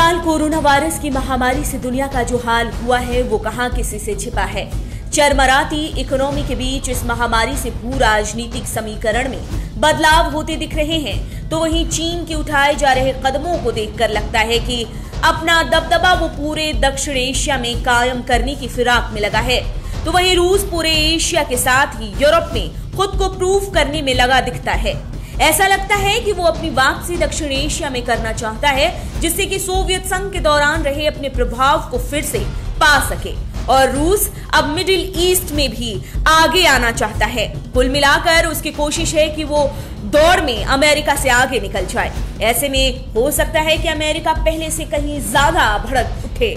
साल corona virus की महामारी से दुनिया का जो हाल हुआ है वो कहां किसी से छिपा है। चरमराती इकोनॉमी के बीच इस महामारी से भू राजनीतिक समीकरण में बदलाव होते दिख रहे हैं, तो वहीं चीन के उठाए जा रहे कदमों को देखकर लगता है कि अपना दबदबा वो पूरे दक्षिण एशिया में कायम करने की फिराक में लगा है। तो वहीं रूस पूरे एशिया के साथ ही यूरोप में खुद को प्रूव करने में लगा दिखता है। ऐसा लगता है कि वो अपनी वापसी दक्षिण एशिया में करना चाहता है, जिससे कि सोवियत संघ के दौरान रहे अपने प्रभाव को फिर से पा सके और रूस अब मिडिल ईस्ट में भी आगे आना चाहता है। कुल मिलाकर उसकी कोशिश है कि वो दौड़ में अमेरिका से आगे निकल जाए। ऐसे में हो सकता है कि अमेरिका पहले से कहीं ज्यादा भड़क उठे।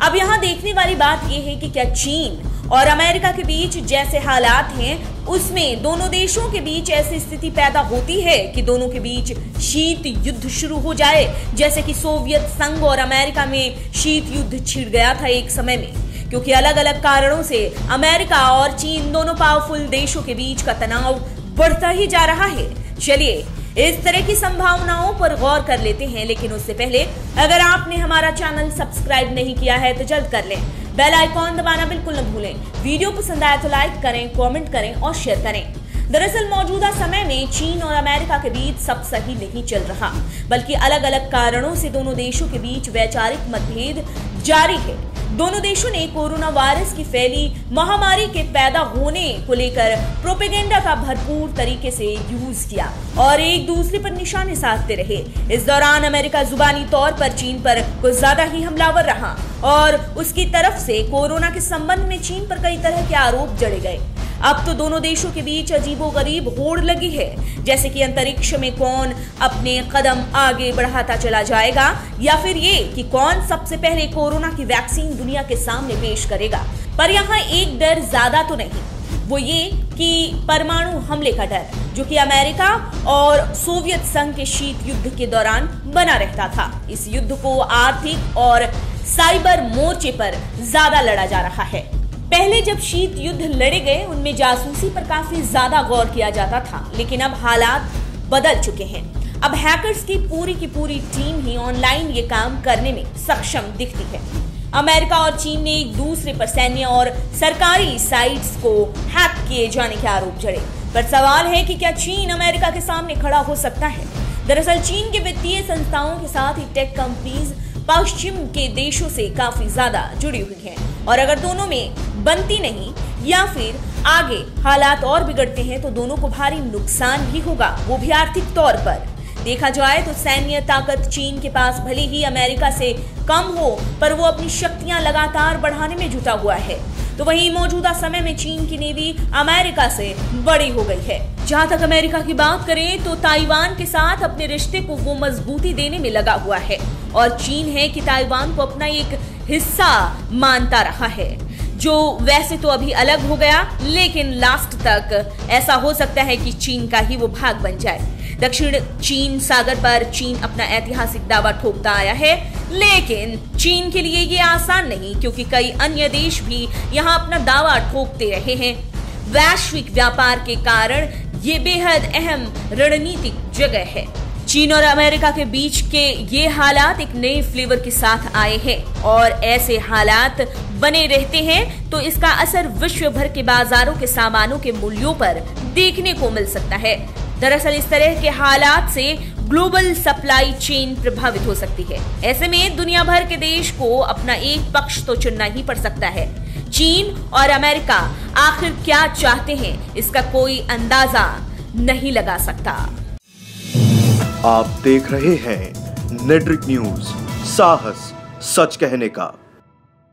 अब यहाँ देखने वाली बात यह है कि क्या चीन और अमेरिका के बीच जैसे हालात हैं उसमें दोनों देशों के बीच ऐसी स्थिति पैदा होती है कि दोनों के बीच शीत युद्ध शुरू हो जाए, जैसे कि सोवियत संघ और अमेरिका में शीत युद्ध छिड़ गया था एक समय में, क्योंकि अलग अलग कारणों से अमेरिका और चीन दोनों पावरफुल देशों के बीच का तनाव बढ़ता ही जा रहा है। चलिए इस तरह की संभावनाओं पर गौर कर लेते हैं, लेकिन उससे पहले अगर आपने हमारा चैनल सब्सक्राइब नहीं किया है तो जल्द कर लें। बेल आइकॉन दबाना बिल्कुल न भूलें। वीडियो पसंद आए तो लाइक करें, कमेंट करें और शेयर करें। दरअसल मौजूदा समय में चीन और अमेरिका के बीच सब सही नहीं चल रहा, बल्कि अलग अलग कारणों से दोनों देशों के बीच वैचारिक मतभेद जारी है। दोनों देशों ने कोरोना वायरस की फैली महामारी के पैदा होने को लेकर प्रोपेगेंडा का भरपूर तरीके से यूज किया और एक दूसरे पर निशाने साधते रहे। इस दौरान अमेरिका जुबानी तौर पर चीन पर कुछ ज्यादा ही हमलावर रहा और उसकी तरफ से कोरोना के संबंध में चीन पर कई तरह के आरोप जड़े गए। अब तो दोनों देशों के बीच अजीबोगरीब होड़ लगी है, जैसे कि अंतरिक्ष में कौन अपने कदम आगे बढ़ाता चला जाएगा या फिर ये कि कौन सबसे पहले कोरोना की वैक्सीन दुनिया के सामने पेश करेगा। पर यहाँ एक डर ज्यादा तो नहीं, वो ये कि परमाणु हमले का डर, जो कि अमेरिका और सोवियत संघ के शीत युद्ध के दौरान बना रहता था। इस युद्ध को आर्थिक और साइबर मोर्चे पर ज्यादा लड़ा जा रहा है। पहले जब शीत युद्ध लड़े गए उनमें जासूसी पर काफी ज्यादा गौर किया जाता था, लेकिन अब हालात बदल चुके हैं। अब हैकर्स की पूरी टीम ही ऑनलाइन ये काम करने में सक्षम दिखती है। अमेरिका और चीन ने एक दूसरे पर सैन्य और सरकारी साइट्स को हैक किए जाने के आरोप जड़े। पर सवाल है कि क्या चीन अमेरिका के सामने खड़ा हो सकता है? दरअसल चीन के वित्तीय संस्थाओं के साथ ही टेक कंपनीज पश्चिम के देशों से काफी ज्यादा जुड़ी हुई हैं और अगर दोनों में बनती नहीं या फिर आगे हालात और बिगड़ते हैं तो दोनों को भारी नुकसान भी होगा, वो भी आर्थिक तौर पर। देखा जाए तो सैन्य ताकत चीन के पास भले ही अमेरिका से कम हो, पर वो अपनी शक्तियां लगातार बढ़ाने में जुटा हुआ है। तो वहीं मौजूदा समय में चीन की नेवी अमेरिका से बड़ी हो गई है। जहां तक अमेरिका की बात करें तो ताइवान के साथ अपने रिश्ते को वो मजबूती देने में लगा हुआ है और चीन है कि ताइवान को अपना एक हिस्सा मानता रहा है, जो वैसे तो अभी अलग हो गया, लेकिन लास्ट तक ऐसा हो सकता है कि चीन का ही वो भाग बन जाए। दक्षिण चीन सागर पर चीन अपना ऐतिहासिक दावा ठोकता आया है, लेकिन चीन के लिए ये आसान नहीं, क्योंकि कई अन्य देश भी यहाँ अपना दावा ठोकते रहे हैं। वैश्विक व्यापार के कारण ये बेहद अहम रणनीतिक जगह है। चीन और अमेरिका के बीच के ये हालात एक नए फ्लेवर के साथ आए हैं और ऐसे हालात बने रहते हैं तो इसका असर विश्व भर के बाजारों के सामानों के मूल्यों पर देखने को मिल सकता है। दरअसल इस तरह के हालात से ग्लोबल सप्लाई चेन प्रभावित हो सकती है। ऐसे में दुनिया भर के देश को अपना एक पक्ष तो चुनना ही पड़ सकता है। चीन और अमेरिका आखिर क्या चाहते हैं, इसका कोई अंदाजा नहीं लगा सकता। आप देख रहे हैं नेट्रिक न्यूज, साहस सच कहने का।